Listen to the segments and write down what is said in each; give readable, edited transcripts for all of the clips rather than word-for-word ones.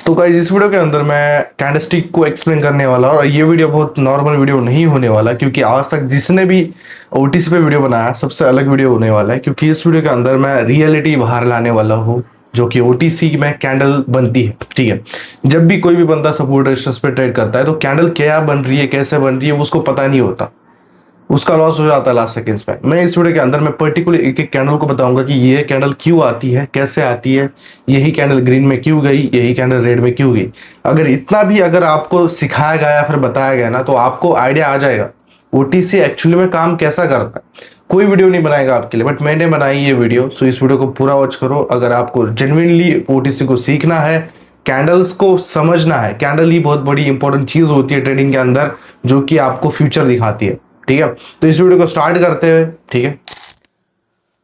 तो गाइस इस वीडियो के अंदर मैं कैंडलस्टिक को एक्सप्लेन करने वाला हूं और ये वीडियो बहुत नॉर्मल वीडियो नहीं होने वाला क्योंकि आज तक जिसने भी ओटीसी पे वीडियो बनाया सबसे अलग वीडियो होने वाला है क्योंकि इस वीडियो के अंदर मैं रियलिटी बाहर लाने वाला हूँ जो कि ओटीसी में कैंडल बनती है। ठीक है, जब भी कोई भी बंदा सपोर्ट रेजिस्टेंस पे ट्रेड करता है तो कैंडल क्या बन रही है कैसे बन रही है उसको पता नहीं होता, उसका लॉस हो जाता है लास्ट सेकंड्स में। मैं इस वीडियो के अंदर मैं पर्टिकुलर एक एक कैंडल को बताऊंगा कि ये कैंडल क्यों आती है कैसे आती है, यही कैंडल ग्रीन में क्यों गई यही कैंडल रेड में क्यों गई। अगर इतना भी अगर आपको सिखाया गया या फिर बताया गया ना तो आपको आइडिया आ जाएगा ओटीसी एक्चुअली में काम कैसा करता है। कोई वीडियो नहीं बनाएगा आपके लिए बट मैंने बनाई ये वीडियो, सो इस वीडियो को पूरा वॉच करो। अगर आपको जेन्युइनली ओटीसी को सीखना है, कैंडल्स को समझना है, कैंडल ही बहुत बड़ी इंपॉर्टेंट चीज होती है ट्रेडिंग के अंदर जो कि आपको फ्यूचर दिखाती है। ठीक है, तो इस वीडियो को स्टार्ट करते हुए। ठीक है,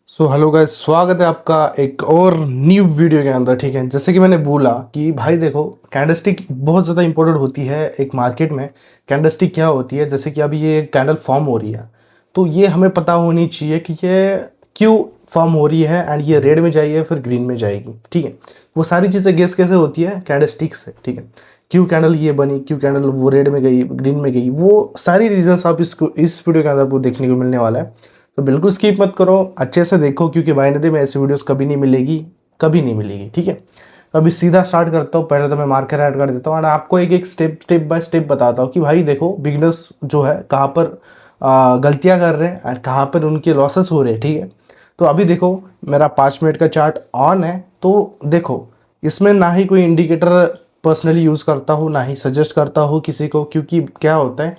सो हेलो गाइस, स्वागत है आपका एक और न्यू वीडियो के अंदर। ठीक है, जैसे कि मैंने बोला कि भाई देखो कैंडलस्टिक बहुत ज़्यादा इंपॉर्टेंट होती है एक मार्केट में। कैंडलस्टिक क्या होती है, जैसे कि अभी ये कैंडल फॉर्म हो रही है तो ये हमें पता होनी चाहिए कि ये क्यों फॉर्म हो रही है एंड ये रेड में जाएगी या फिर ग्रीन में जाएगी। ठीक है, वो सारी चीज़ें गेस कैसे होती है कैंडलस्टिक से। ठीक है, क्यों कैंडल ये बनी, क्यों कैंडल वो रेड में गई ग्रीन में गई, वो सारी रीजंस आप इसको इस वीडियो के अंदर आपको देखने को मिलने वाला है। तो बिल्कुल स्किप मत करो, अच्छे से देखो क्योंकि बाइनरी में ऐसी वीडियोस कभी नहीं मिलेगी, कभी नहीं मिलेगी। ठीक है, तो अभी सीधा स्टार्ट करता हूँ। पहले तो मैं मार्कर ऐड कर देता हूँ और आपको एक एक स्टेप बाय स्टेप बताता हूँ कि भाई देखो बिगनर्स जो है कहाँ पर गलतियाँ कर रहे हैं और कहाँ पर उनके लॉसेस हो रहे हैं। ठीक है, तो अभी देखो मेरा 5 मिनट का चार्ट ऑन है। तो देखो इसमें ना ही कोई इंडिकेटर पर्सनली यूज़ करता हूँ ना ही सजेस्ट करता हूँ किसी को, क्योंकि क्या होता है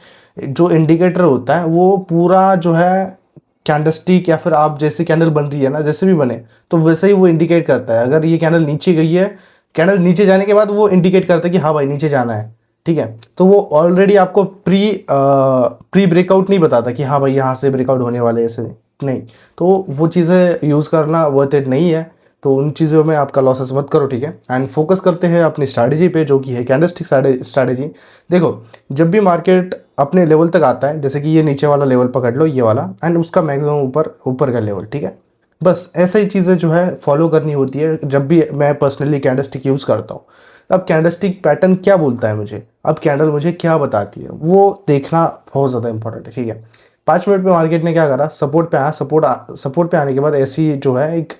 जो इंडिकेटर होता है वो पूरा जो है कैंडलस्टिक या फिर आप जैसे कैंडल बन रही है ना, जैसे भी बने तो वैसे ही वो इंडिकेट करता है। अगर ये कैंडल नीचे गई है, कैंडल नीचे जाने के बाद वो इंडिकेट करता है कि हाँ भाई नीचे जाना है। ठीक है, तो वो ऑलरेडी आपको प्री ब्रेकआउट नहीं बताता कि हाँ भाई यहाँ से ब्रेकआउट होने वाले ऐसे नहीं। तो वो चीज़ें यूज़ करना वर्थ इट नहीं है, तो उन चीज़ों में आपका लॉसेस मत करो। ठीक है, एंड फोकस करते हैं अपनी स्ट्रैटेजी पे जो कि है कैंडलस्टिक स्ट्रैटेजी। देखो जब भी मार्केट अपने लेवल तक आता है, जैसे कि ये नीचे वाला लेवल पकड़ लो ये वाला एंड उसका मैक्सिमम ऊपर का लेवल। ठीक है, बस ऐसा ही चीज़ें जो है फॉलो करनी होती है जब भी मैं पर्सनली कैंडलस्टिक यूज़ करता हूँ। अब कैंडलस्टिक पैटर्न क्या बोलता है मुझे, अब कैंडल मुझे क्या बताती है वो देखना बहुत ज़्यादा इंपॉर्टेंट है। ठीक है, 5 मिनट पे मार्केट ने क्या करा, सपोर्ट पे आया, सपोर्ट पे आने के बाद ऐसी जो है एक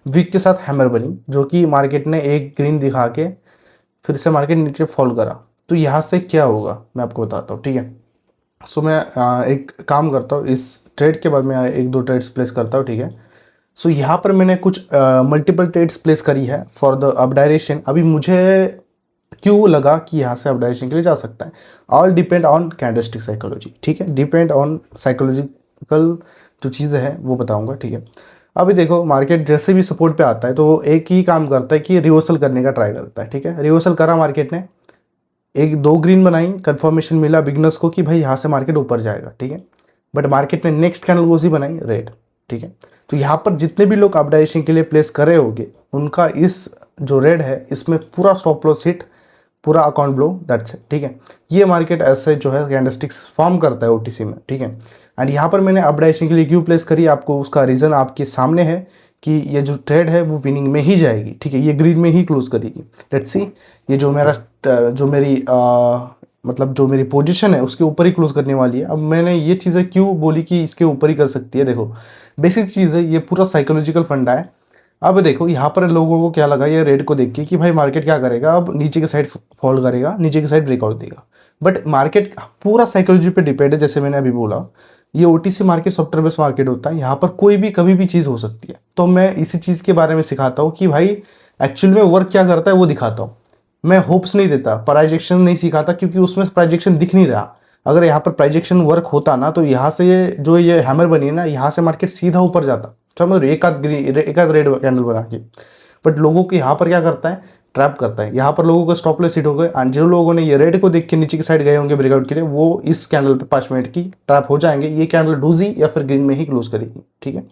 वीक के साथ हैमर बनी जो कि मार्केट ने एक ग्रीन दिखा के फिर से मार्केट नीचे फॉल करा। तो यहाँ से क्या होगा मैं आपको बताता हूँ। ठीक है, सो मैं एक काम करता हूँ, इस ट्रेड के बाद मैं एक दो ट्रेड्स प्लेस करता हूँ। ठीक है, सो यहाँ पर मैंने कुछ मल्टीपल ट्रेड्स प्लेस करी है फॉर द अप डायरेक्शन। अभी मुझे क्यों लगा कि यहाँ से अप डायरेक्शन के लिए जा सकता है, all depend on candlestick psychology. ठीक है, डिपेंड ऑन साइकोलॉजिकल जो चीज़ें हैं वो बताऊँगा। ठीक है, अभी देखो मार्केट जैसे भी सपोर्ट पे आता है तो एक ही काम करता है कि रिवर्सल करने का ट्राई करता है। ठीक है, रिवर्सल करा मार्केट ने, एक दो ग्रीन बनाई, कंफर्मेशन मिला बिगनर्स को कि भाई यहाँ से मार्केट ऊपर जाएगा। ठीक है, बट मार्केट ने नेक्स्ट कैंडल वो सी बनाई रेड। ठीक है, तो यहाँ पर जितने भी लोग अप डायरेक्शन के लिए प्लेस करे होंगे उनका इस जो रेड है इसमें पूरा स्टॉप लॉस हिट, पूरा अकाउंट ब्लो, दैट्स इट। ठीक है, ये मार्केट ऐसे जो है कैंडलस्टिक्स फॉर्म करता है ओटीसी में। ठीक है, एंड यहाँ पर मैंने अप डायरेक्शन के लिए क्यों प्लेस करी, आपको उसका रीज़न आपके सामने है कि ये जो ट्रेड है वो विनिंग में ही जाएगी। ठीक है, ये ग्रीन में ही क्लोज करेगी। लेट्स सी, ये जो मेरा जो मेरी मतलब जो मेरी पोजीशन है उसके ऊपर ही क्लोज करने वाली है। अब मैंने ये चीज़ें क्यों बोली कि इसके ऊपर ही कर सकती है, देखो बेसिक चीज़ है, ये पूरा साइकोलॉजिकल फंडा है। अब देखो यहाँ पर लोगों को क्या लगा ये रेड को देख के कि भाई मार्केट क्या करेगा, अब नीचे की साइड फॉल करेगा, नीचे की साइड ब्रेकआउट देगा। बट मार्केट पूरा साइकोलॉजी पे डिपेंड है। जैसे मैंने अभी बोला ये OTC market software based market होता है, यहाँ पर कोई भी कभी भी चीज़ हो सकती है। तो मैं इसी चीज़ के बारे में सिखाता हूँ कि भाई एक्चुअल में वर्क क्या करता है वो दिखाता हूँ। मैं होप्स नहीं देता, प्राइजेक्शन नहीं सिखाता क्योंकि उसमें प्राइजेक्शन दिख नहीं रहा। अगर यहाँ पर प्राइजेक्शन वर्क होता ना तो यहाँ से ये हैमर बनी है ना, यहाँ से मार्केट सीधा ऊपर जाता, समझ रहे, एक आध रेड कैंडल बना के। बट लोगों के यहाँ पर क्या करता है, ट्रैप करता है। यहाँ पर लोगों को स्टॉप लॉस हिट हो गए एंड जो लोगों ने ये रेड को देख के नीचे की साइड गए होंगे ब्रेकआउट के लिए वो इस कैंडल पे 5 मिनट की ट्रैप हो जाएंगे। ये कैंडल डूजी या फिर ग्रीन में ही क्लोज करेगी। ठीक है,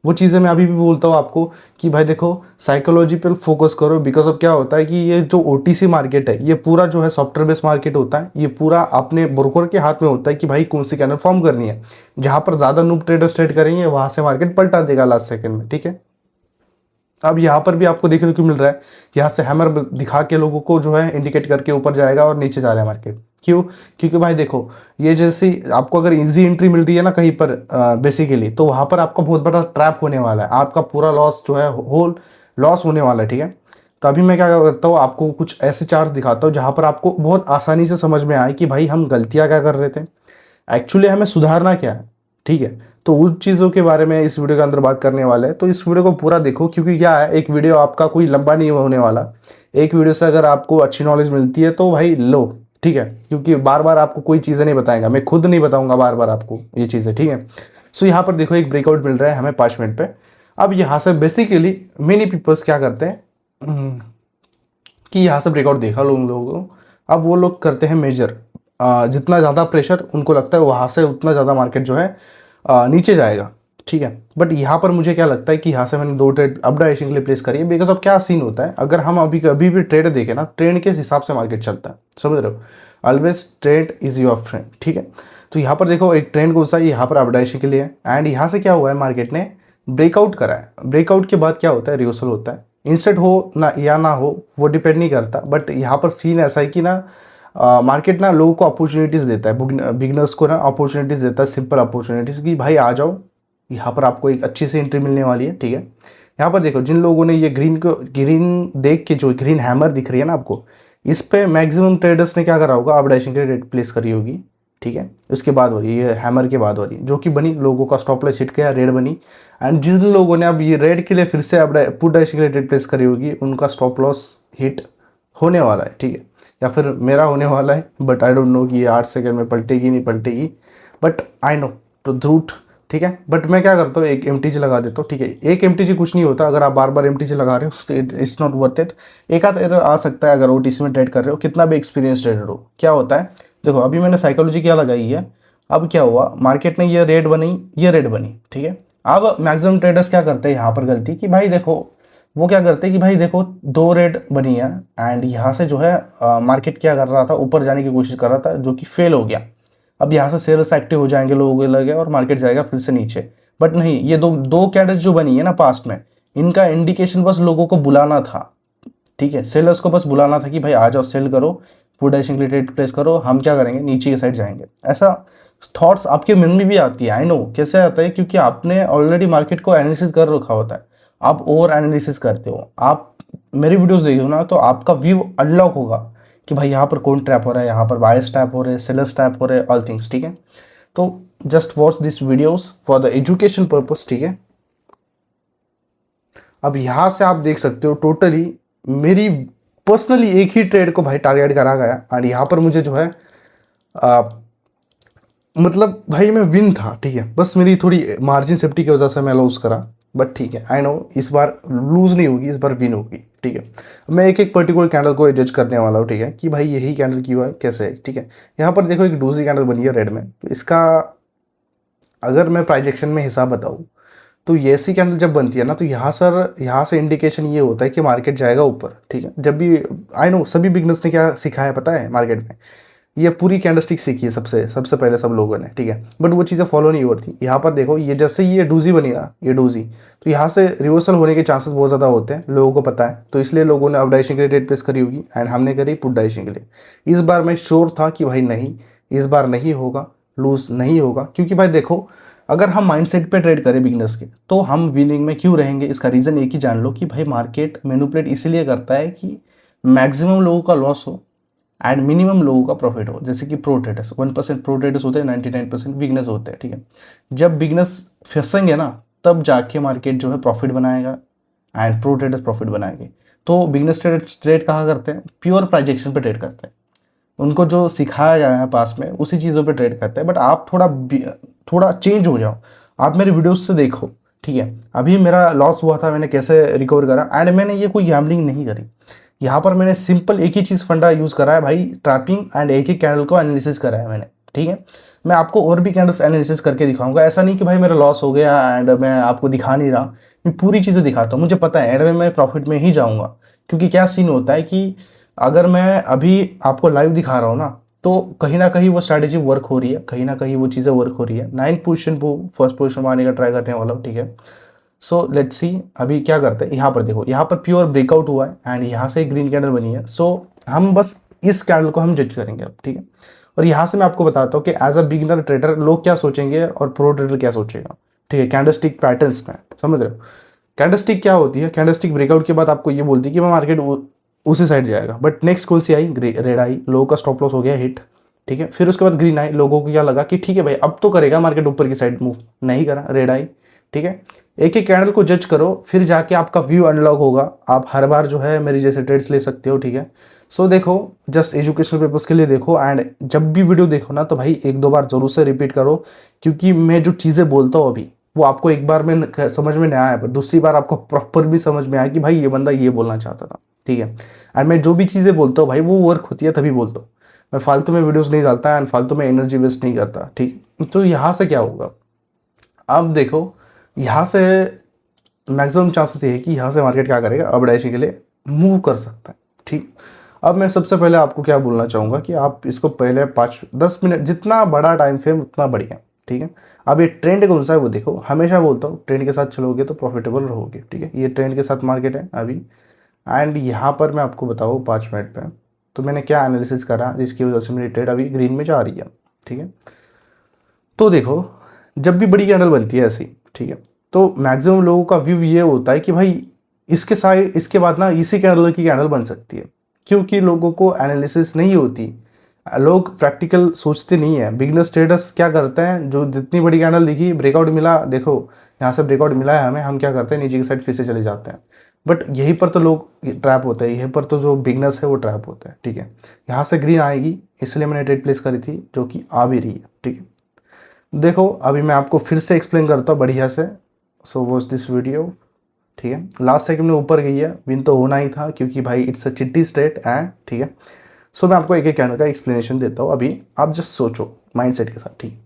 वो चीज़ें मैं अभी भी बोलता हूँ आपको कि भाई देखो साइकोलॉजी पर फोकस करो। बिकॉज ऑफ क्या होता है कि ये जो ओटीसी मार्केट है ये पूरा जो है सॉफ्टवेयर बेस्ड मार्केट होता है, ये पूरा अपने ब्रोकर के हाथ में होता है कि भाई कौन सी कैंडल फॉर्म करनी है। जहाँ पर ज़्यादा नूब ट्रेडर्स ट्रेड करेंगे वहाँ से मार्केट पलटा देगा लास्ट सेकंड में। ठीक है, अब यहाँ पर भी आपको देखने को मिल रहा है, यहाँ से हैमर दिखा के लोगों को जो है इंडिकेट करके ऊपर जाएगा और नीचे जा रहा है मार्केट। क्यों? क्योंकि भाई देखो, ये जैसे आपको अगर इजी एंट्री मिल रही है ना कहीं पर बेसिकली, तो वहाँ पर आपका बहुत बड़ा ट्रैप होने वाला है, आपका पूरा लॉस जो है होल लॉस होने वाला है, ठीक है। तो अभी मैं क्या करता हूँ, आपको कुछ ऐसे चार्ट दिखाता हूँ जहाँ पर आपको बहुत आसानी से समझ में आए कि भाई हम गलतियाँ क्या कर रहे थे, एक्चुअली हमें सुधारना क्या है, ठीक है। तो उन चीज़ों के बारे में इस वीडियो के अंदर बात करने वाले हैं, तो इस वीडियो को पूरा देखो, क्योंकि क्या है, एक वीडियो आपका कोई लंबा नहीं होने वाला। एक वीडियो से अगर आपको अच्छी नॉलेज मिलती है तो भाई लो, ठीक है, क्योंकि बार बार आपको कोई चीज़ें नहीं बताएगा, मैं खुद नहीं बताऊंगा बार बार आपको ये चीज़ें, ठीक है। सो यहाँ पर देखो एक ब्रेकआउट मिल रहा है हमें 5 मिनट पे। अब यहाँ से बेसिकली मेनी पीपल्स क्या करते हैं कि यहाँ से ब्रेकआउट देखा लोग लोगों को, अब वो लोग करते हैं मेजर, जितना ज़्यादा प्रेशर उनको लगता है वहाँ से उतना ज़्यादा मार्केट जो है नीचे जाएगा, ठीक है। बट यहाँ पर मुझे क्या लगता है कि यहाँ से मैंने 2 ट्रेड अप डायरेक्शन के लिए प्लेस करी है, बिकॉज अब क्या सीन होता है, अगर हम अभी भी ट्रेड देखें ना, ट्रेंड के हिसाब से मार्केट चलता है, समझ रहे हो, always trade is your friend, ठीक है। तो यहाँ पर देखो एक ट्रेंड कौन सा है, यहाँ पर अप डायरेक्शन के लिए है, एंड यहाँ से क्या हुआ है, मार्केट ने ब्रेकआउट करा है। ब्रेकआउट के बाद क्या होता है, रिवर्सल होता है, इंस्टेंट हो ना या ना हो वो डिपेंड नहीं करता, बट यहाँ पर सीन ऐसा है कि ना मार्केट ना लोगों को अपॉर्चुनिटीज़ देता है, बिगनर्स को ना अपॉर्चुनिटीज़ देता है, सिंपल अपॉर्चुनिटीज़ कि भाई आ जाओ, यहाँ पर आपको एक अच्छी सी एंट्री मिलने वाली है, ठीक है। यहाँ पर देखो जिन लोगों ने ये ग्रीन देख के, जो ग्रीन हैमर दिख रही है ना आपको, इस पे मैक्सिमम ट्रेडर्स ने क्या करा होगा, अप डायरेक्शन के रेट प्लेस करी होगी, ठीक है। उसके बाद वाली ये हैमर के बाद वाली जो कि बनी, लोगों का स्टॉप लॉस हिट गया, रेड बनी, एंड जिन लोगों ने अब ये रेड के लिए फिर से अब पुट डायरेक्शन के रेट प्लेस करी होगी, उनका स्टॉप लॉस हिट होने वाला है, ठीक है, या फिर मेरा होने वाला है, बट आई डोंट नो कि ये 8 सेकंड में पलटेगी नहीं पलटेगी, बट आई नो टू झूठ, ठीक है। बट मैं क्या करता हूँ, एक MTG लगा देता हूँ, ठीक है। एक MTG कुछ नहीं होता, अगर आप बार बार MTG लगा रहे हो तो इट्स नॉट वर्थ इट। एक आध एरर आ सकता है अगर OTC में ट्रेड कर रहे हो, कितना भी एक्सपीरियंस ट्रेडर हो। क्या होता है, देखो अभी मैंने साइकोलॉजी क्या लगाई है, अब क्या हुआ, मार्केट ने ये रेड बनी, ये रेड बनी, ठीक है। अब मैक्सिमम ट्रेडर्स क्या करते हैं यहाँ पर गलती, कि भाई देखो वो क्या करते हैं कि भाई देखो 2 रेड बनी है, एंड यहाँ से जो है मार्केट क्या कर रहा था, ऊपर जाने की कोशिश कर रहा था, जो कि फेल हो गया। अब यहाँ से सेल्स एक्टिव हो जाएंगे लोगों के लगे और मार्केट जाएगा फिर से नीचे। बट नहीं, ये दो कैंडल जो बनी है ना पास्ट में, इनका इंडिकेशन बस लोगों को बुलाना था, ठीक है, सेलर्स को बस बुलाना था कि भाई आ जाओ, सेल करो, पुट डायरेक्शन के लिए ट्रेड प्लेस करो, हम क्या करेंगे, नीचे की साइड जाएंगे। ऐसा थॉट्स आपके मन में भी आती है, आई नो कैसे आता है, क्योंकि आपने ऑलरेडी मार्केट को एनालिसिस कर रखा होता है, आप ओवर एनालिसिस करते हो, आप मेरी वीडियोस देखो ना तो आपका व्यू अनलॉक होगा कि भाई यहाँ पर कौन ट्रैप हो रहा है, यहाँ पर बायर्स ट्रैप हो रहे हैं, सेलर्स ट्रैप हो रहे हैं, ऑल थिंग्स, ठीक है। तो just watch this videos for the education purpose, ठीक है। अब यहाँ से आप देख सकते हो टोटली मेरी पर्सनली एक ही ट्रेड को भाई टारगेट करा गया, और यहाँ पर मुझे जो है मतलब भाई मैं विन था, ठीक है, बस मेरी थोड़ी मार्जिन सेफ्टी की वजह से मैं लूज करा, बट ठीक है, आई नो इस बार लूज नहीं होगी, इस बार विन होगी, ठीक है। मैं एक एक पर्टिकुलर कैंडल को जज करने वाला हूँ, ठीक है, कि भाई यही कैंडल क्यों है, कैसे है, ठीक है। यहाँ पर देखो एक डोजी कैंडल बनी है रेड में, तो इसका अगर मैं प्राइजेक्शन में हिसाब बताऊँ तो ये ऐसी कैंडल जब बनती है ना, तो यहाँ से इंडिकेशन ये होता है कि मार्केट जाएगा ऊपर, ठीक है। जब भी आई नो सभी बिगनर्स ने क्या सिखाया है पता है मार्केट में, ये पूरी कैंडलस्टिक सीखी है सबसे पहले सब लोगों ने, ठीक है, बट वो चीज़ें फॉलो नहीं हो रही थी। यहाँ पर देखो ये जैसे ये डूजी बनी ना, ये डूजी, तो यहाँ से रिवर्सल होने के चांसेस बहुत ज़्यादा होते हैं, लोगों को पता है, तो इसलिए लोगों ने अप डायरेक्शन के लिए ट्रेड प्लेस करी होगी, एंड हमने करी पुट डायरेक्शन के लिए। इस बार मैं श्योर था कि भाई नहीं, इस बार नहीं होगा, लूज नहीं होगा, क्योंकि भाई देखो अगर हम माइंडसेट पे ट्रेड करें बिगनर्स के, तो हम विनिंग में क्यों रहेंगे, इसका रीज़न एक ही जान लो कि भाई मार्केट मैनिपुलेट इसलिए करता है कि मैक्सिमम लोगों का लॉस हो एंड मिनिमम लोगों का प्रॉफिट हो। जैसे कि प्रो ट्रेडर्स 1% प्रो ट्रेडर्स होते हैं, 99% बिगनर्स होते हैं, ठीक है। जब बिगनर्स फंसेंगे ना, तब जाके मार्केट जो है प्रॉफिट बनाएगा एंड प्रो ट्रेडर्स प्रॉफिट बनाएंगे। तो बिगनर्स ट्रेड कहाँ करते हैं, प्योर प्राइजेक्शन पे ट्रेड करते हैं, उनको जो सिखाया गया है पास में उसी चीज़ों पे ट्रेड करते हैं। बट आप थोड़ा चेंज हो जाओ, आप मेरे वीडियोस से देखो, ठीक है। अभी मेरा लॉस हुआ था, मैंने कैसे रिकवर करा, एंड मैंने ये कोई गैम्बलिंग नहीं करी, यहाँ पर मैंने सिंपल एक ही चीज़ फंडा यूज़ करा है भाई, ट्रैपिंग, एंड एक ही कैंडल को एनालिसिस करा है मैंने, ठीक है। मैं आपको और भी कैंडल्स एनालिसिस करके दिखाऊंगा, ऐसा नहीं कि भाई मेरा लॉस हो गया एंड मैं आपको दिखा नहीं रहा, मैं पूरी चीज़ें दिखाता हूँ। मुझे पता है एंड में मैं प्रॉफिट में ही जाऊँगा, क्योंकि क्या सीन होता है कि अगर मैं अभी आपको लाइव दिखा रहा हूँ ना, तो कहीं ना कहीं वो स्ट्रैटेजी वर्क हो रही है, कहीं ना कहीं वो चीज़ें वर्क हो रही है। 9th पोजीशन को 1st पोजीशन में आने का ट्राई करने वाला हूँ, ठीक है। सो लेट्स सी अभी क्या करते हैं। यहाँ पर देखो, यहाँ पर प्योर ब्रेकआउट हुआ है एंड यहाँ से ग्रीन कैंडल बनी है। सो हम बस इस कैंडल को हम जज करेंगे अब, ठीक है। और यहाँ से मैं आपको बताता हूँ कि एज अ बिगिनर ट्रेडर लोग क्या सोचेंगे और प्रो ट्रेडर क्या सोचेगा, ठीक है। कैंडलस्टिक पैटर्न्स में समझ रहे हो, कैंडलस्टिक क्या होती है। कैंडलस्टिक ब्रेकआउट के बाद आपको ये बोलती है कि मैं मार्केट उसी साइड जाएगा, बट नेक्स्ट कौन सी आई, रेड आई, लोगों का स्टॉप लॉस हो गया हिट, ठीक है। फिर उसके बाद ग्रीन आई, लोगों को क्या लगा कि ठीक है भाई अब तो करेगा मार्केट ऊपर की साइड मूव, नहीं करा, रेड आई, ठीक है। एक एक कैंडल को जज करो, फिर जाके आपका व्यू अनलॉक होगा। आप हर बार जो है मेरी जैसे ट्रेड्स ले सकते हो, ठीक है। सो देखो, जस्ट एजुकेशनल पर्पज के लिए देखो एंड जब भी वीडियो देखो ना तो भाई एक दो बार जरूर से रिपीट करो, क्योंकि मैं जो चीज़ें बोलता हूँ अभी वो आपको एक बार में समझ में नहीं आया, पर दूसरी बार आपको प्रॉपर भी समझ में आया कि भाई ये बंदा ये बोलना चाहता था, ठीक है। एंड मैं जो भी चीज़ें बोलता हूँ भाई वो वर्क होती है तभी बोलता हूँ। मैं फालतू में वीडियोस नहीं डालता एंड फालतू में एनर्जी वेस्ट नहीं करता, ठीक। तो यहाँ से क्या होगा, अब देखो यहाँ से मैक्सिमम चांसेस ये है कि यहाँ से मार्केट क्या करेगा, अप डायरेक्शन के लिए मूव कर सकता है, ठीक। अब मैं सबसे पहले आपको क्या बोलना चाहूँगा कि आप इसको पहले 5-10 मिनट, जितना बड़ा टाइम फ्रेम उतना बढ़िया, ठीक है। अब ये ट्रेंड कौन सा है वो देखो, हमेशा बोलता हूँ ट्रेंड के साथ चलोगे तो प्रॉफिटेबल रहोगे, ठीक है। ये ट्रेंड के साथ मार्केट है अभी एंड यहाँ पर मैं आपको बताऊँ 5 मिनट पे तो मैंने क्या एनालिसिस करा जिसकी वजह से मेरी ट्रेड अभी ग्रीन में जा रही है, ठीक है। तो देखो, जब भी बड़ी कैंडल बनती है ऐसी, ठीक है, तो मैक्सिमम लोगों का व्यू ये होता है कि भाई इसके साइड इसके बाद ना इसी कैंडल की कैंडल बन सकती है, क्योंकि लोगों को एनालिसिस नहीं होती, लोग प्रैक्टिकल सोचते नहीं है। बिगनर्स ट्रेडर्स क्या करते हैं, जो जितनी बड़ी कैंडल दिखी ब्रेकआउट मिला, देखो यहाँ से ब्रेकआउट मिला है हमें, हम क्या करते हैं नीचे की साइड फिर से चले जाते हैं। बट यहीं पर तो लोग ट्रैप होते हैं, यहीं पर तो जो बिगनर्स है वो ट्रैप होते हैं, ठीक है। यहाँ से ग्रीन आएगी इसलिए मैंने ट्रेड प्लेस करी थी, जो कि आ भी रही है, ठीक है। देखो अभी मैं आपको फिर से एक्सप्लेन करता हूँ बढ़िया से। सो वॉच दिस वीडियो, ठीक है। लास्ट सेकंड में ऊपर गई है, विन तो होना ही था क्योंकि भाई इट्स अ चिट्टी स्टेट है, ठीक है। सो मैं आपको एक एक कैंडल का एक्सप्लेनेशन देता हूँ, अभी आप जस्ट सोचो माइंडसेट के साथ, ठीक।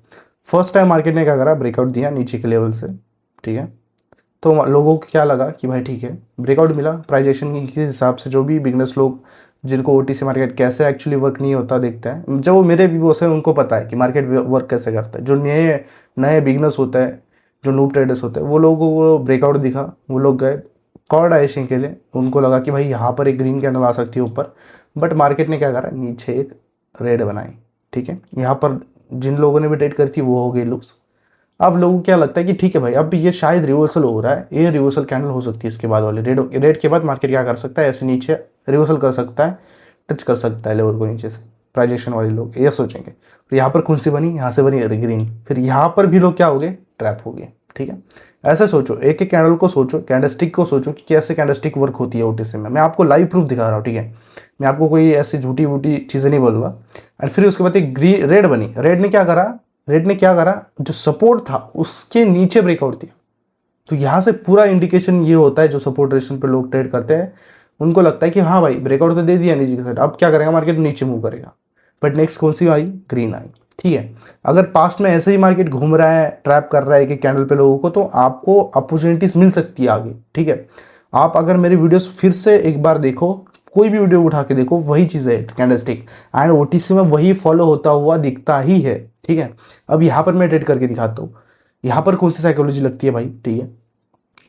फर्स्ट टाइम मार्केट ने क्या करा, ब्रेकआउट दिया नीचे के लेवल से, ठीक है। तो लोगों को क्या लगा कि भाई ठीक है ब्रेकआउट मिला, प्राइस एक्शन के हिसाब से जो भी बिगनर्स लोग जिनको ओटीसी मार्केट कैसे एक्चुअली वर्क नहीं होता देखते हैं, जब वो मेरे व्यूअर्स हैं उनको पता है कि मार्केट वर्क कैसे करता है। जो नए नए बिगनर्स होते हैं, जो नूब ट्रेडर्स होते हैं, वो लोगों को ब्रेकआउट दिखा, वो लोग गए कॉल डायरेक्शन के लिए, उनको लगा कि भाई यहाँ पर एक ग्रीन कैंडल आ सकती है ऊपर, बट मार्केट ने क्या करा, नीचे एक रेड बनाई, ठीक है। यहाँ पर जिन लोगों ने भी ट्रेड करी थी वो हो गई लुक्स। अब लोगों को क्या लगता है कि ठीक है भाई अब ये शायद रिवर्सल हो रहा है, ये रिवर्सल कैंडल हो सकती है इसके बाद वाले रेड के बाद मार्केट क्या कर सकता है, ऐसे नीचे रिवर्सल कर सकता है, टच कर सकता है लेवल को नीचे से। प्राइजेशन वाले लोग ये सोचेंगे। तो यहाँ पर कौन सी बनी, यहाँ से बनी ग्रीन, फिर यहाँ पर भी लोग क्या हो गए, ट्रैप हो गए, ठीक है। ऐसे सोचो, एक एक कैंडल को सोचो, कैंडलस्टिक को सोचो कि कैसे कैंडलस्टिक वर्क होती है ओटीसी में। मैं आपको लाइव प्रूफ दिखा रहा हूँ, ठीक है। मैं आपको कोई ऐसी झूठी वूटी चीज़ें नहीं बोलूँगा। एंड फिर उसके बाद एक रेड बनी, रेड ने क्या करा, जो सपोर्ट था उसके नीचे ब्रेकआउट दिया। तो यहाँ से पूरा इंडिकेशन ये होता है, जो सपोर्ट रेशन पे लोग ट्रेड करते हैं उनको लगता है कि हाँ भाई ब्रेकआउट तो दे दिया नीचे की साइड, अब क्या करेगा मार्केट, नीचे मूव करेगा। बट नेक्स्ट कौन सी आई, ग्रीन आई, ठीक है। अगर पास्ट में ऐसे ही मार्केट घूम रहा है, ट्रैप कर रहा है कि कैंडल पे लोगों को, तो आपको अपॉर्चुनिटीज मिल सकती है आगे, ठीक है। आप अगर मेरी वीडियोस फिर से एक बार देखो, कोई भी वीडियो उठा के देखो, वही चीज़ है कैंडलस्टिक एंड ओटीसी में वही फॉलो होता हुआ दिखता ही है, ठीक है। अब यहाँ पर मैं ट्रेड करके दिखाता हूँ, यहाँ पर कौन सी साइकोलॉजी लगती है भाई, ठीक है।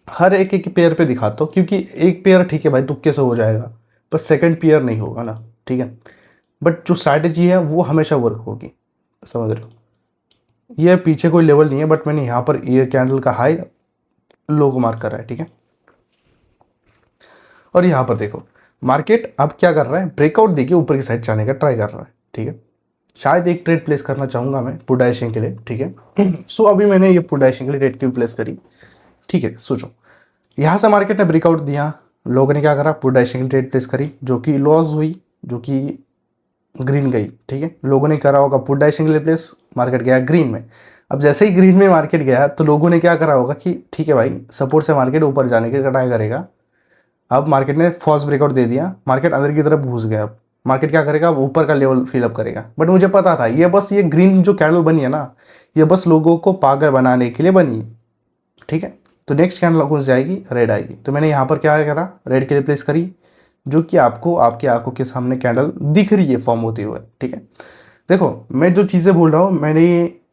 हर एक एक पेयर पे दिखाता हूँ, क्योंकि एक पेयर ठीक है भाई तुक्के से हो जाएगा, पर सेकंड पेयर नहीं होगा ना, ठीक है। बट जो स्ट्रैटेजी है वो हमेशा वर्क होगी, समझ रहे हो। ये पीछे कोई लेवल नहीं है, बट मैंने यहाँ पर ये कैंडल का हाई लो को मार्क कर रहा है, ठीक है। और यहाँ पर देखो मार्केट अब क्या कर रहा है, ब्रेकआउट देके ऊपर की साइड जाने का ट्राई कर रहा है, ठीक है। शायद एक ट्रेड प्लेस करना चाहूँगा मैं पुट डायरेक्शन के लिए, ठीक है। सो अभी मैंने ये पुट डायरेक्शन के लिए ट्रेड क्यों प्लेस करी, ठीक है। सोचो यहाँ से मार्केट ने ब्रेकआउट दिया, लोगों ने क्या करा, पुट डायरेक्शन के लिए ट्रेड प्लेस करी, जो कि लॉस हुई, जो कि ग्रीन गई, ठीक है। लोगों ने करा होगा पुट डायरेक्शन के लिए प्लेस, मार्केट गया ग्रीन में। अब जैसे ही ग्रीन में मार्केट गया तो लोगों ने क्या करा होगा कि ठीक है भाई सपोर्ट से मार्केट ऊपर जाने के ट्राई करेगा। अब मार्केट ने फॉल्स ब्रेकआउट दे दिया, मार्केट अंदर की तरफ घुस गया। अब मार्केट क्या करेगा, अब ऊपर का लेवल फिलअप करेगा। बट मुझे पता था ये बस ये ग्रीन जो कैंडल बनी है ना, ये बस लोगों को पागल बनाने के लिए बनी है, ठीक है। तो नेक्स्ट कैंडल कौन सी आएगी, रेड आएगी। तो मैंने यहाँ पर क्या करा, रेड के लिए प्लेस करी, जो कि आपको आपकी आंखों के सामने कैंडल दिख रही है फॉर्म होते हुए, ठीक है। देखो मैं जो चीज़ें बोल रहा हूँ, मैंने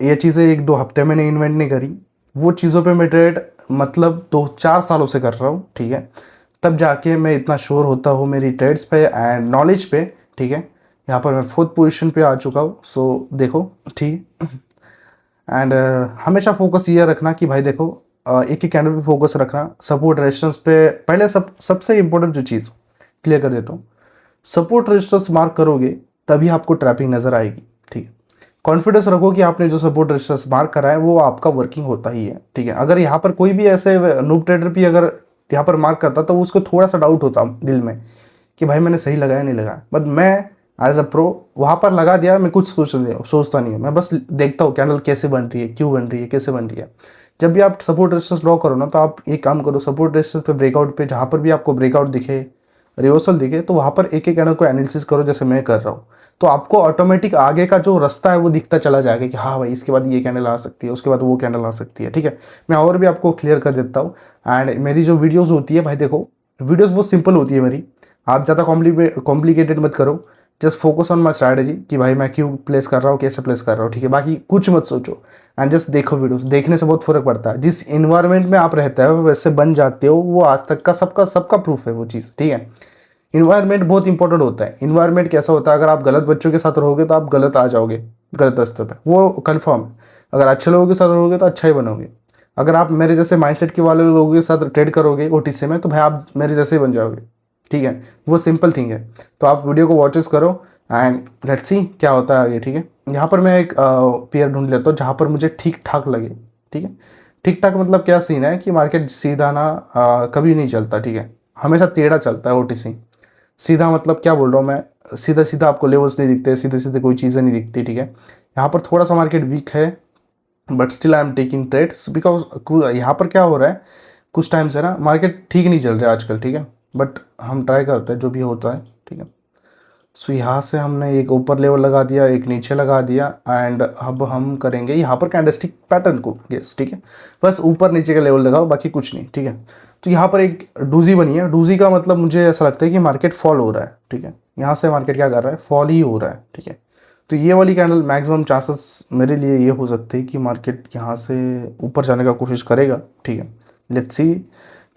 ये चीज़ें 1-2 हफ्ते मैंने इन्वेंट नहीं करी, वो चीज़ों पे मैं ट्रेड मतलब 2-4 सालों से कर रहा हूँ, ठीक है। तब जाके मैं इतना श्योर होता हूँ मेरी ट्रेड्स पे एंड नॉलेज पे, ठीक है। यहाँ पर मैं 4th पोजीशन पे आ चुका हूँ, सो देखो, ठीक है। एंड हमेशा फोकस ये रखना कि भाई देखो, एक ही कैंडल पे फोकस रखना, सपोर्ट रेजिस्टेंस पे पहले सबसे इंपॉर्टेंट जो चीज़ क्लियर कर देता हूँ, सपोर्ट रेजिस्टेंस मार्क करोगे तभी आपको ट्रैपिंग नज़र आएगी, ठीक है। कॉन्फिडेंस रखो कि आपने जो सपोर्ट रेजिस्टेंस मार्क करा है वो आपका वर्किंग होता ही है, ठीक है। अगर यहाँ पर कोई भी ऐसे नूब ट्रेडर भी अगर यहाँ पर मार्क करता तो उसको थोड़ा सा डाउट होता दिल में कि भाई मैंने सही लगाया नहीं लगाया, बट मैं एज अ प्रो वहाँ पर लगा दिया, मैं कुछ सोचता नहीं है, मैं बस देखता हूँ कैंडल कैसे बन रही है, क्यों बन रही है, कैसे बन रही है। जब भी आप सपोर्ट रेजिस्टेंस ड्रॉ करो ना, तो आप एक काम करो, सपोर्ट रेजिस्टेंस पे ब्रेकआउट पे जहाँ पर भी आपको ब्रेकआउट दिखे, रिवर्सल दिखे, तो वहाँ पर एक एक कैंडल को एनालिसिस करो जैसे मैं कर रहा हूँ। तो आपको ऑटोमेटिक आगे का जो रास्ता है वो दिखता चला जाएगा कि हाँ भाई इसके बाद ये कैंडल आ सकती है, उसके बाद वो कैंडल आ सकती है, ठीक है। मैं और भी आपको क्लियर कर देता हूँ। एंड मेरी जो वीडियोज़ होती है भाई देखो, वीडियोज़ बहुत सिंपल होती है मेरी, आप ज़्यादा कॉम्प्लिकेटेड मत करो, just focus on my strategy कि भाई मैं क्यों प्लेस कर रहा हूँ, कैसे प्लेस कर रहा हूँ, ठीक है। बाकी कुछ मत सोचो एंड जस्ट देखो वीडियोस, देखने से बहुत फर्क पड़ता है। जिस इन्वायरमेंट में आप रहते हो वैसे बन जाते हो, वो आज तक का सबका सबका प्रूफ है वो चीज़, ठीक है। इन्वायरमेंट बहुत इंपॉर्टेंट होता है। इन्वायरमेंट कैसा होता है, अगर आप गलत बच्चों के साथ रहोगे तो आप गलत आ जाओगे, गलत रास्ते पे, वो कन्फर्म है। अगर अच्छे लोगों के साथ रहोगे तो अच्छा ही बनोगे। अगर आप मेरे जैसे माइंडसेट के वाले लोगों के साथ ट्रेड करोगे ओटीसी में, तो भाई आप मेरे जैसे ही बन जाओगे, ठीक है। वो सिंपल थिंग है। तो आप वीडियो को वॉचेस करो एंड लेट्स सी क्या होता है आगे, ठीक है। यहाँ पर मैं एक पेयर ढूंढ लेता हूँ जहाँ पर मुझे ठीक ठाक लगे, ठीक है। ठीक ठाक मतलब क्या सीन है कि मार्केट सीधा ना कभी नहीं चलता, ठीक है। हमेशा टेढ़ा चलता है ओटीसी। सीधा मतलब क्या बोल रहा हूँ मैं, सीधा सीधा आपको लेवल्स नहीं दिखते, सीधे सीधे कोई चीज़ें नहीं दिखती, ठीक है। यहाँ पर थोड़ा सा मार्केट वीक है, but still I am taking trades because यहाँ पर क्या हो रहा है, कुछ टाइम से ना मार्केट ठीक नहीं चल रहा है आजकल, ठीक है। बट हम ट्राई करते हैं जो भी होता है, ठीक है। सो यहाँ से हमने एक ऊपर लेवल लगा दिया, एक नीचे लगा दिया एंड अब हम करेंगे यहाँ पर कैंडलस्टिक पैटर्न को गेस, ठीक है। बस ऊपर नीचे का लेवल लगाओ, बाकी कुछ नहीं, ठीक है। तो यहाँ पर एक डूजी बनी है, डूजी का मतलब मुझे ऐसा लगता है कि मार्केट फॉल हो रहा है, ठीक है। यहाँ से मार्केट क्या कर रहा है, फॉल ही हो रहा है, ठीक है। तो ये वाली कैंडल मैक्सिमम चांसेस मेरे लिए ये हो सकते हैं कि मार्केट यहाँ से ऊपर जाने का कोशिश करेगा, ठीक है। लेट्स सी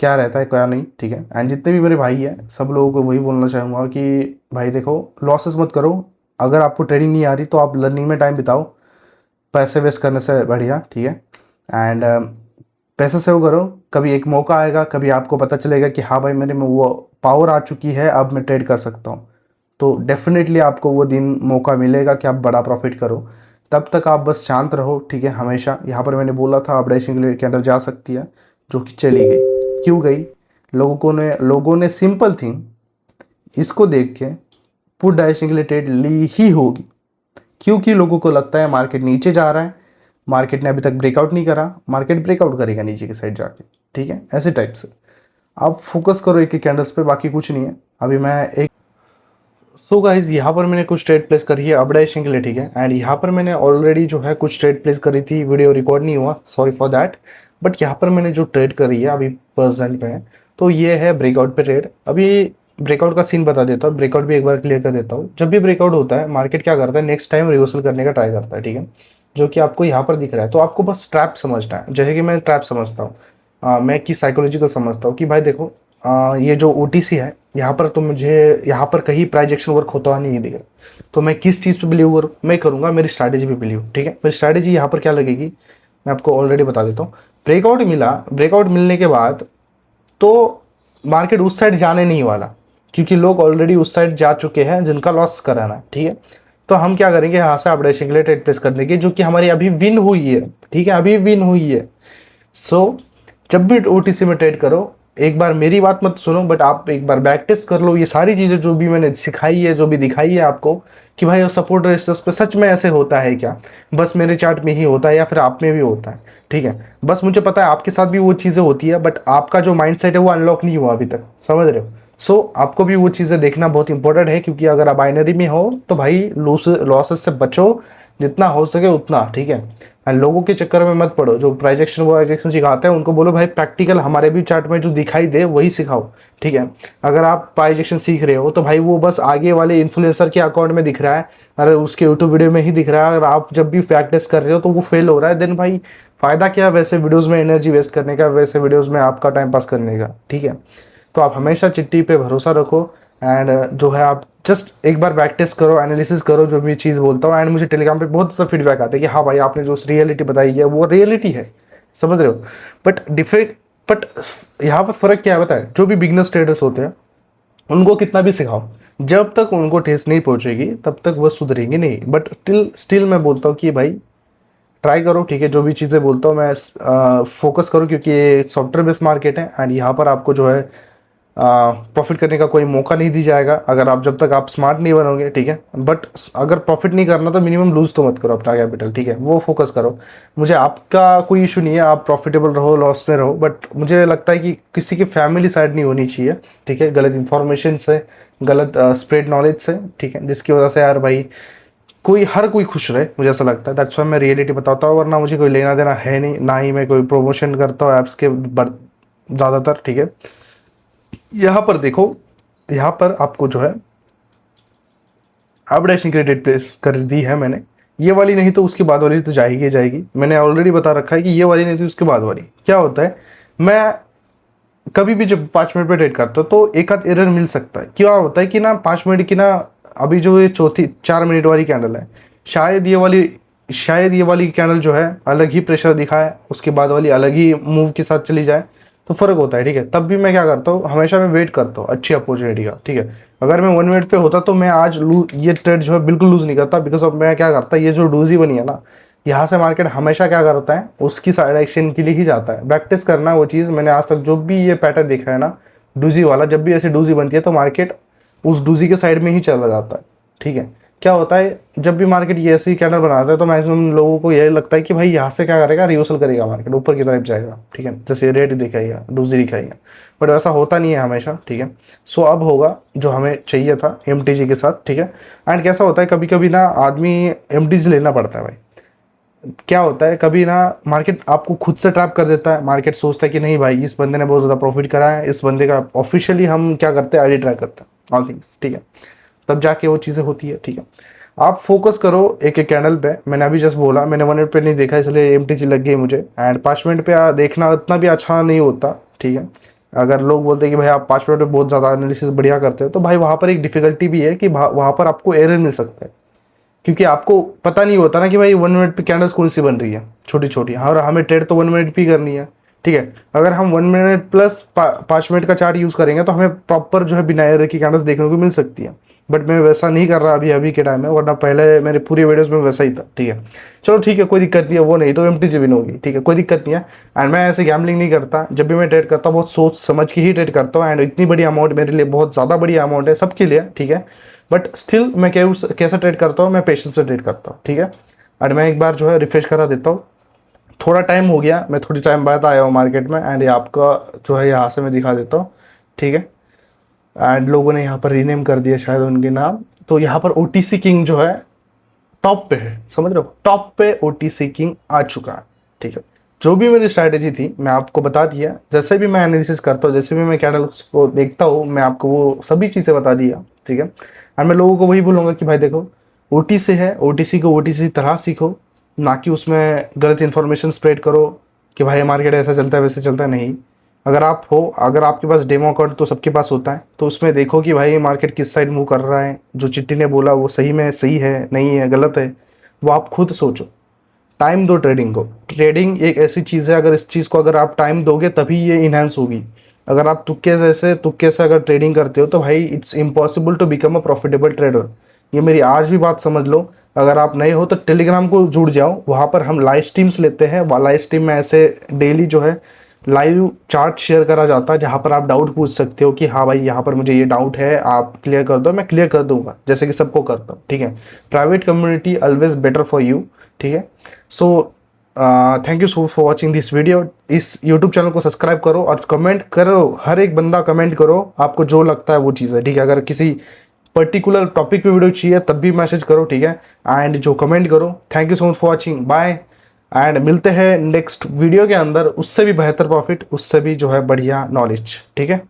क्या रहता है क्या नहीं, ठीक है। एंड जितने भी मेरे भाई हैं सब लोगों को वही बोलना चाहूँगा कि भाई देखो, लॉसेस मत करो। अगर आपको ट्रेडिंग नहीं आ रही तो आप लर्निंग में टाइम बिताओ, पैसे वेस्ट करने से बढ़िया, ठीक है। एंड पैसे सेव करो, कभी एक मौका आएगा, कभी आपको पता चलेगा कि हाँ भाई मेरे में वो पावर आ चुकी है, अब मैं ट्रेड कर सकता हूँ, तो डेफिनेटली आपको वो दिन मौका मिलेगा कि आप बड़ा प्रॉफिट करो। तब तक आप बस शांत रहो, ठीक है। हमेशा यहाँ पर मैंने बोला था अपडेशन के लिए कैंडल जा सकती है, जो कि चली गई। क्यों गई? लोगों ने सिंपल थिंग इसको देख के पुट डायरेक्शन के लिए ट्रेड ली ही होगी, क्योंकि लोगों को लगता है मार्केट नीचे जा रहा है, मार्केट ने अभी तक ब्रेकआउट नहीं करा, मार्केट ब्रेकआउट करेगा नीचे की साइड जाके, ठीक है। ऐसे टाइप से आप फोकस करो एक एक कैंडल्स पे, बाकी कुछ नहीं है। अभी मैं एक सो गाइज यहाँ पर मैंने कुछ ट्रेड प्लेस करी है अपडाइजेशन के लिए, ठीक है। एंड यहाँ पर मैंने ऑलरेडी जो है कुछ ट्रेड प्लेस करी थी, वीडियो रिकॉर्ड नहीं हुआ, सॉरी फॉर दैट। बट यहाँ पर मैंने जो ट्रेड करी है अभी परसेंट पे है, तो ये है ब्रेकआउट पे ट्रेड। अभी ब्रेकआउट का सीन बता देता हूँ, ब्रेकआउट भी एक बार क्लियर कर देता हूँ। जब भी ब्रेकआउट होता है मार्केट क्या करता है, नेक्स्ट टाइम रिवर्सल करने का ट्राई करता है, ठीक है। जो कि आपको यहाँ पर दिख रहा है, तो आपको बस ट्रैप समझना है, जैसे कि मैं ट्रैप समझता हूँ। मैं की साइकोलॉजिकल समझता हूँ कि भाई देखो, ये जो ओटीसी है यहाँ पर, तो मुझे यहाँ पर कहीं प्राइस एक्शन वर्क होता हुआ नहीं दिख रहा, तो मैं किस चीज़ पे बिलीव मैं करूँगा, मेरी स्ट्रैटेजी पे बिलीव, ठीक है। मेरी स्ट्रैटेजी यहाँ पर क्या लगेगी मैं आपको ऑलरेडी बता देता हूँ। ब्रेकआउट मिला, ब्रेकआउट मिलने के बाद तो मार्केट उस साइड जाने नहीं वाला, क्योंकि लोग ऑलरेडी उस साइड जा चुके हैं जिनका लॉस कराना है, ठीक है। तो हम क्या करेंगे, यहाँ से अपडेशन के लिए ट्रेड प्लेस करने की, जो कि हमारी अभी विन हुई है, ठीक है, अभी विन हुई है। सो जब भी ओटीसी में ट्रेड करो, एक बार मेरी बात मत सुनो, बट आप एक बार बैक टेस्ट कर लो ये सारी चीज़ें जो भी मैंने सिखाई है, जो भी दिखाई है आपको, कि भाई सपोर्ट रेजिस्टेंस पे सच में ऐसे होता है क्या, बस मेरे चार्ट में ही होता है या फिर आप में भी होता है, ठीक है। बस मुझे पता है आपके साथ भी वो चीज़ें होती है, बट आपका जो माइंडसेट है वो अनलॉक नहीं हुआ अभी तक, समझ रहे हो। सो आपको भी वो चीज़ें देखना बहुत इंपॉर्टेंट है, क्योंकि अगर आप बाइनरी में हो तो भाई लॉसेस से बचो जितना हो सके उतना, ठीक है। एंड लोगों के चक्कर में मत पड़ो, जो प्राइजेक्शन वाइजेक्शन सिखाते हैं उनको बोलो भाई प्रैक्टिकल हमारे भी चार्ट में जो दिखाई दे वही सिखाओ, ठीक है। अगर आप प्राइजेक्शन सीख रहे हो तो भाई वो बस आगे वाले इन्फ्लुएंसर के अकाउंट में दिख रहा है, अगर उसके यूट्यूब वीडियो में ही दिख रहा है, अगर आप जब भी प्रैक्टिस कर रहे हो तो वो फेल हो रहा है, देन भाई फायदा क्या वैसे वीडियोज़ में एनर्जी वेस्ट करने का, वैसे वीडियोज़ में आपका टाइम पास करने का, ठीक है। तो आप हमेशा चिट्ठी पे भरोसा रखो एंड जो है आप जस्ट एक बार प्रैक्टिस करो, एनालिसिस करो जो भी चीज़ बोलता हूँ। एंड मुझे टेलीग्राम पे बहुत सा फीडबैक आता है कि हाँ भाई आपने जो रियलिटी बताई है वो रियलिटी है, समझ रहे हो। बट यहाँ पर फ़र्क क्या है बताए, जो भी बिगनर्स ट्रेडर्स होते हैं उनको कितना भी सिखाओ, जब तक उनको ठेस नहीं पहुँचेगी तब तक वो सुधरेंगे नहीं। बट स्टिल मैं बोलता हूँ कि भाई ट्राई करो, ठीक है। जो भी चीज़ें बोलता हूँ मैं फोकस करो, क्योंकि ये सॉफ्टवेयर बेस्ड मार्केट है एंड यहाँ पर आपको जो है प्रॉफिट करने का कोई मौका नहीं दी जाएगा अगर आप जब तक आप स्मार्ट नहीं बनोगे, ठीक है। बट अगर प्रॉफिट नहीं करना तो मिनिमम लूज तो मत करो अपना कैपिटल, ठीक है, वो फोकस करो। मुझे आपका कोई इशू नहीं है, आप प्रॉफिटेबल रहो लॉस में रहो, बट मुझे लगता है कि किसी की फैमिली साइड नहीं होनी चाहिए, ठीक है, गलत इन्फॉर्मेशन से, गलत स्प्रेड नॉलेज से, ठीक है, जिसकी वजह से यार भाई हर कोई खुश रहे, मुझे ऐसा लगता है। दैट्स व्हाई मैं रियलिटी बताता हूँ, वरना मुझे कोई लेना देना है नहीं, ना ही मैं कोई प्रमोशन करता हूँ ऐप्स के ज़्यादातर, ठीक है। यहाँ पर देखो, यहाँ पर आपको जो है अपडेशन क्रेडिट प्लेस कर दी है मैंने, ये वाली नहीं तो उसके बाद वाली तो जाएगी जाएगी। मैंने ऑलरेडी बता रखा है कि ये वाली नहीं तो उसके बाद वाली। क्या होता है, मैं कभी भी जब 5 मिनट पे ट्रेड करता हूँ तो एक आध एरर मिल सकता है। क्या होता है कि ना 5 मिनट की ना, अभी जो ये चौथी 4 मिनट वाली कैंडल है, शायद ये वाली कैंडल जो है अलग ही प्रेशर दिखाए, उसके बाद वाली अलग ही मूव के साथ चली जाए, तो फ़र्क होता है, ठीक है। तब भी मैं क्या करता हूँ, हमेशा मैं वेट करता हूँ अच्छी अपॉर्चुनिटी का, ठीक है। अगर मैं 1 मिनट पे होता तो मैं आज ये ट्रेड जो है बिल्कुल लूज़ नहीं करता, बिकॉज अब मैं क्या करता, ये जो डूजी बनी है ना, यहाँ से मार्केट हमेशा क्या करता है, उसकी साइड एक्शन के लिए ही जाता है। प्रैक्टिस करना वो चीज़, मैंने आज तक जो भी ये पैटर्न देखा है ना डूजी वाला, जब भी ऐसी डूजी बनती है तो मार्केट उस डूजी के साइड में ही चला जाता है, ठीक है। क्या होता है, जब भी मार्केट ये ऐसी कैंडल बनाता है तो मैक्सिमम लोगों को यही लगता है कि भाई यहाँ से क्या करेगा, रिवर्सल करेगा, मार्केट ऊपर की तरफ जाएगा, ठीक है, जैसे रेट दिखाएगा, डूजी दिखाएगा, बट वैसा होता नहीं है हमेशा, ठीक है। सो अब होगा जो हमें चाहिए था MTG के साथ, ठीक है। एंड कैसा होता है, कभी कभी ना आदमी MTG लेना पड़ता है भाई। क्या होता है, कभी ना मार्केट आपको खुद से ट्रैप कर देता है, मार्केट सोचता है कि नहीं भाई इस बंदे ने बहुत ज़्यादा प्रॉफिट करा है, इस बंदे का ऑफिशियली हम क्या करते हैं, आईडी ट्रैक करते हैं, ऑल थिंग्स, ठीक है, तब जाके वो चीज़ें होती है, ठीक है। आप फोकस करो एक एक कैंडल पे। मैंने अभी जस्ट बोला, मैंने 1 मिनट पे नहीं देखा इसलिए MTG लग गई मुझे, एंड 5 मिनट पे देखना उतना भी अच्छा नहीं होता, ठीक है। अगर लोग बोलते हैं कि भाई आप 5 मिनट में बहुत ज़्यादा एनालिसिस बढ़िया करते हो, तो भाई वहाँ पर एक डिफिकल्टी भी है कि वहाँ पर आपको एरर मिल सकता है, क्योंकि आपको पता नहीं होता ना कि भाई 1 मिनट पे कैंडल्स कौन सी बन रही है, छोटी छोटी, और हमें ट्रेड तो 1 मिनट पे ही करनी है, ठीक है। अगर हम 1 मिनट प्लस 5 मिनट का चार्ट यूज़ करेंगे तो हमें प्रॉपर जो है बिना एरर की कैंडल्स देखने को मिल सकती है, बट मैं वैसा नहीं कर रहा अभी के टाइम में, वरना पहले मेरे पूरे वीडियोस में वैसा ही था, ठीक है। चलो ठीक है, कोई दिक्कत नहीं है, वो नहीं तो MTG विन होगी, ठीक है, कोई दिक्कत नहीं है। एंड मैं ऐसे गैम्बलिंग नहीं करता, जब भी मैं ट्रेड करता हूँ बहुत सोच समझ के ही ट्रेड करता हूँ, एंड इतनी बड़ी अमाउंट मेरे लिए बहुत ज़्यादा बड़ी अमाउंट है सबके लिए, ठीक है। बट स्टिल मैं कैसा ट्रेड करता हूँ, मैं पेशेंस से ट्रेड करता हूँ, ठीक है। एंड मैं एक बार जो है रिफ्रेश करा देता हूँ, थोड़ा टाइम हो गया, मैं थोड़ी टाइम बाद आया हूँ मार्केट में, एंड ये आपका जो है यहाँ से मैं दिखा देता हूँ, ठीक है। एंड लोगों ने यहाँ पर रीनेम कर दिया शायद उनके नाम, तो यहाँ पर OTC किंग जो है टॉप पे है, समझ रहे हो, टॉप पे OTC किंग आ चुका है, ठीक है। जो भी मेरी स्ट्रैटेजी थी मैं आपको बता दिया, जैसे भी मैं एनालिसिस करता हूँ, जैसे भी मैं कैंडल्स को देखता हूँ, मैं आपको वो सभी चीज़ें बता दिया, ठीक है। और मैं लोगों को वही बोलूँगा कि भाई देखो OTC है, OTC को OTC तरह सीखो, ना कि उसमें गलत इन्फॉर्मेशन स्प्रेड करो कि भाई मार्केट ऐसा चलता है वैसे चलता है, नहीं। अगर आपके पास डेमो अकाउंट तो सबके पास होता है, तो उसमें देखो कि भाई मार्केट किस साइड मूव कर रहा है, जो चिट्ठी ने बोला वो सही में सही है, नहीं है, गलत है, वो आप खुद सोचो। टाइम दो ट्रेडिंग को। ट्रेडिंग एक ऐसी चीज़ है, अगर इस चीज़ को अगर आप टाइम दोगे तभी ये इन्हांस होगी। अगर आप तुक्के से अगर ट्रेडिंग करते हो तो भाई it's impossible to become a profitable trader. ये मेरी आज भी बात समझ लो। अगर आप नए हो तो टेलीग्राम को जुड़ जाओ, वहाँ पर हम लाइव स्ट्रीम्स लेते हैं, लाइव स्ट्रीम में ऐसे डेली जो है लाइव चार्ट शेयर करा जाता है, जहाँ पर आप डाउट पूछ सकते हो कि हाँ भाई यहाँ पर मुझे ये डाउट है, आप क्लियर कर दो, मैं क्लियर कर दूंगा, जैसे कि सबको करता हूँ, ठीक है। Private community always better for you, ठीक है। So thank you so for watching this video. इस यूट्यूब चैनल को सब्सक्राइब करो और कमेंट करो, हर एक बंदा कमेंट करो, आपको जो लगता है वो चीज़ है, ठीक है। अगर किसी पर्टिकुलर टॉपिक पे वीडियो चाहिए तब भी मैसेज करो, ठीक है। एंड जो कमेंट करो, thank you so much for watching, bye. And मिलते हैं नेक्स्ट वीडियो के अंदर, उससे भी बेहतर प्रॉफिट, उससे भी जो है बढ़िया नॉलेज, ठीक है।